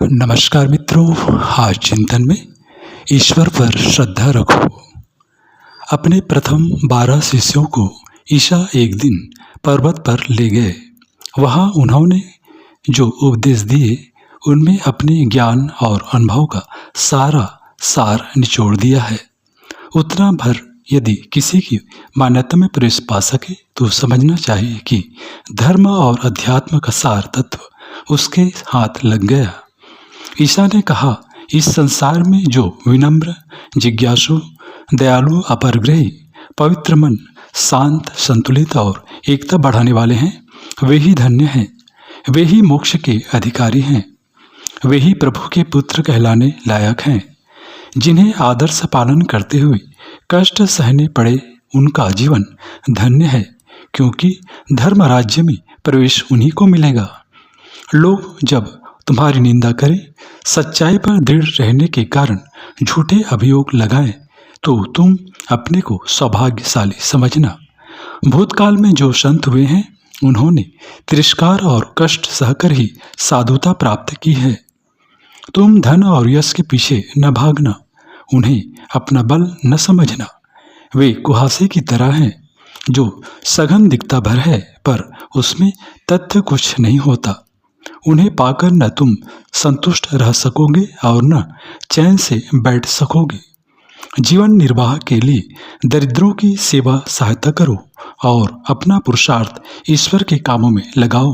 नमस्कार मित्रों, आज चिंतन में ईश्वर पर श्रद्धा रखो। अपने प्रथम 12 शिष्यों को ईशा एक दिन पर्वत पर ले गए। वहाँ उन्होंने जो उपदेश दिए उनमें अपने ज्ञान और अनुभव का सारा सार निचोड़ दिया है। उतना भर यदि किसी की मान्यता में प्रवेश पा सके तो समझना चाहिए कि धर्म और अध्यात्म का सार तत्व उसके हाथ लग गया। ईशा ने कहा, इस संसार में जो विनम्र, जिज्ञासु, दयालु, अपरग्रही, पवित्र मन, शांत, संतुलित और एकता बढ़ाने वाले हैं, वे ही धन्य हैं, वे ही मोक्ष के अधिकारी हैं, वे ही प्रभु के पुत्र कहलाने लायक हैं। जिन्हें आदर्श पालन करते हुए कष्ट सहने पड़े उनका जीवन धन्य है, क्योंकि धर्म राज्य में प्रवेश उन्हीं को मिलेगा। लोग जब तुम्हारी निंदा करें, सच्चाई पर दृढ़ रहने के कारण झूठे अभियोग लगाएं, तो तुम अपने को सौभाग्यशाली समझना। भूतकाल में जो संत हुए हैं उन्होंने तिरस्कार और कष्ट सहकर ही साधुता प्राप्त की है। तुम धन और यश के पीछे न भागना, उन्हें अपना बल न समझना। वे कुहासे की तरह हैं जो सघन दिखता भर है पर उसमें तथ्य कुछ नहीं होता। उन्हें पाकर न तुम संतुष्ट रह सकोगे और न चैन से बैठ सकोगे। जीवन निर्वाह के लिए दरिद्रों की सेवा सहायता करो और अपना पुरुषार्थ ईश्वर के कामों में लगाओ।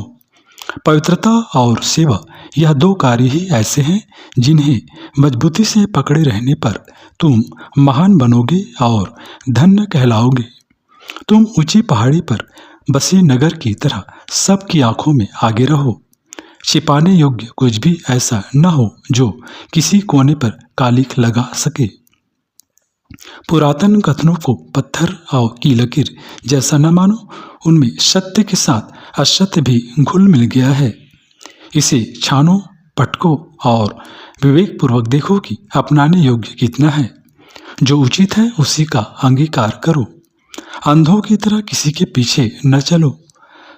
पवित्रता और सेवा यह दो कार्य ही ऐसे हैं जिन्हें मजबूती से पकड़े रहने पर तुम महान बनोगे और धन्य कहलाओगे। तुम ऊंची पहाड़ी पर बसे नगर की तरह सबकी आंखों में आगे रहो। छिपाने योग्य कुछ भी ऐसा न हो जो किसी कोने पर कालिख लगा सके। पुरातन कथनों को पत्थर और की लकीर जैसा न मानो, उनमें सत्य के साथ असत्य भी घुल मिल गया है। इसे छानो, पटको और विवेकपूर्वक देखो कि अपनाने योग्य कितना है। जो उचित है उसी का अंगीकार करो। अंधों की तरह किसी के पीछे न चलो,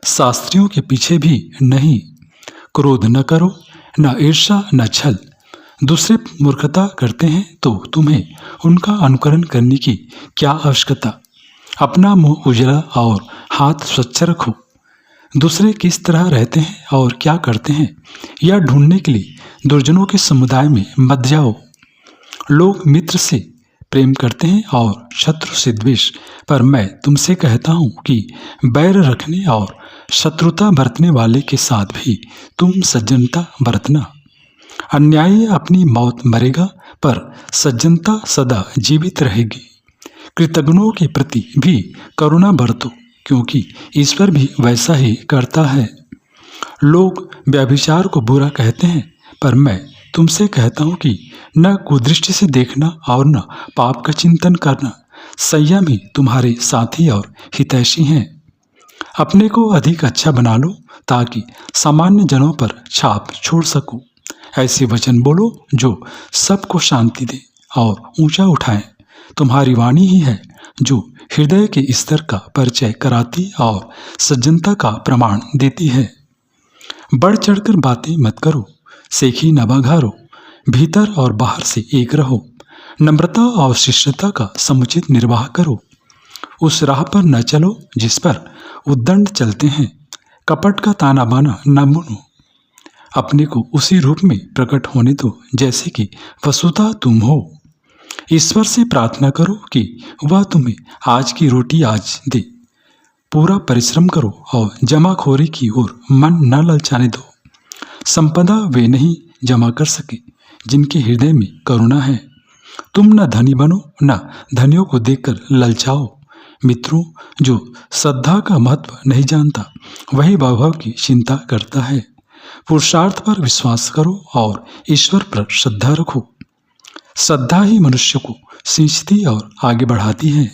शास्त्रियों के पीछे भी नहीं। क्रोध न करो, न ईर्ष्या, न छल। दूसरे मूर्खता करते हैं तो तुम्हें उनका अनुकरण करने की क्या आवश्यकता। अपना मुंह उजला और हाथ स्वच्छ रखो। दूसरे किस तरह रहते हैं और क्या करते हैं यह ढूंढने के लिए दुर्जनों के समुदाय में मत जाओ। लोग मित्र से प्रेम करते हैं और शत्रु से द्वेष, पर मैं तुमसे कहता हूँ कि बैर रखने और शत्रुता बरतने वाले के साथ भी तुम सज्जनता बरतना। अन्यायी अपनी मौत मरेगा पर सज्जनता सदा जीवित रहेगी। कृतज्ञों के प्रति भी करुणा बरतो, क्योंकि ईश्वर भी वैसा ही करता है। लोग व्यभिचार को बुरा कहते हैं, पर मैं तुमसे कहता हूँ कि न कुदृष्टि से देखना और न पाप का चिंतन करना। संयम ही तुम्हारे साथी और हितैषी हैं। अपने को अधिक अच्छा बना लो ताकि सामान्य जनों पर छाप छोड़ सको। ऐसे वचन बोलो जो सबको शांति दे और ऊंचा उठाए। तुम्हारी वाणी ही है जो हृदय के स्तर का परिचय कराती और सज्जनता का प्रमाण देती है। बढ़ चढ़कर बातें मत करो, सेखी न बघारो। भीतर और बाहर से एक रहो। नम्रता और शिष्टता का समुचित निर्वाह करो। उस राह पर न चलो जिस पर उद्दंड चलते हैं। कपट का ताना बाना न बुनो। अपने को उसी रूप में प्रकट होने दो जैसे कि वसुधा तुम हो। ईश्वर से प्रार्थना करो कि वह तुम्हें आज की रोटी आज दे। पूरा परिश्रम करो और जमाखोरी की ओर मन न ललचाने दो। संपदा वे नहीं जमा कर सके जिनके हृदय में करुणा है। तुम न धनी बनो, न धनियों को देखकर ललचाओ। मित्रों, जो श्रद्धा का महत्व नहीं जानता वही वैभव की चिंता करता है। पुरुषार्थ पर विश्वास करो और ईश्वर पर श्रद्धा रखो। श्रद्धा ही मनुष्य को सींचती और आगे बढ़ाती है।